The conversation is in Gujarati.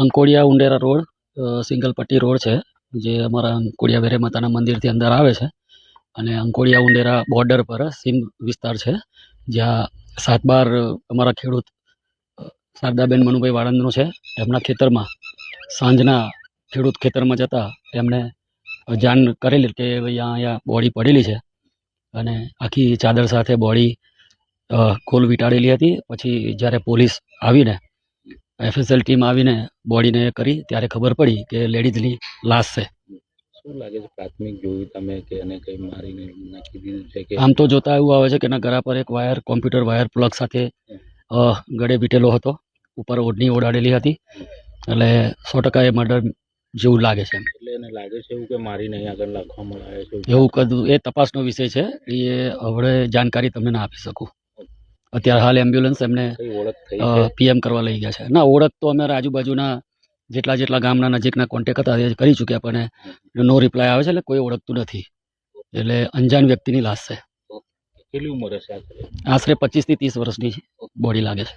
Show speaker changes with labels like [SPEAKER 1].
[SPEAKER 1] અંકોડિયા ઉંડેરા રોડ સિંગલ પટ્ટી રોડ છે, જે અમારા અંકોડિયા વેરે માતાના મંદિરથી અંદર આવે છે અને અંકોડિયા ઉંડેરા બોર્ડર પર સીમ વિસ્તાર છે, જ્યાં 7/12 અમારા ખેડૂત શારદાબેન મનુભાઈ વાળંદનું છે. એમના ખેતરમાં સાંજના ખેડૂત ખેતરમાં જતા એમને જાણ કરેલી કે ભાઈ અહીંયા બોડી પડેલી છે અને આખી ચાદર સાથે બોડી ખોલ વીંટાળેલી હતી. પછી જ્યારે પોલીસ આવીને FSL ટીમ આવીને બોડીને કરી ત્યારે ખબર પડી કે લેડીઝની લાશ છે.
[SPEAKER 2] શું લાગે છે પ્રાથમિક જોયું તમે કે એને કંઈ મારીને નાખી દીધું છે કે?
[SPEAKER 1] આમ તો જોતા એવું આવે છે કે એના ગળા પર એક વાયર કોમ્પ્યુટર વાયર પ્લગ સાથે ગળે વીંટેલો હતો, ઉપર ઓઢણી ઓઢાડેલી હતી, એટલે 100% એ મર્ડર જેવું લાગે છે.
[SPEAKER 2] એટલે એને લાગે છે એવું કે મારીને અહીં આગળ રાખવામાં આવે છે
[SPEAKER 1] એવું કદું એ તપાસનો વિષય છે, એ હવે જાણકારી તમને ના આપી શકું. અત્યારે હાલ એમ્બ્યુલન્સ એમને
[SPEAKER 2] કઈ ઓળખ થઈ છે?
[SPEAKER 1] PM કરવા લઈ ગયા છે. ના, ઓળખ તો અમારા આજુબાજુના જેટલા ગામના નજીકના કોન્ટેક્ટ હતા એ કરી ચૂક્યા, પણ નો રિપ્લાય આવે છે, એટલે કોઈ ઓળખતું નથી. એટલે અંજાન વ્યક્તિની લાશ છે.
[SPEAKER 2] કેટલી ઉંમર હશે
[SPEAKER 1] આશરે 25 થી 30 વર્ષની બોડી લાગે છે.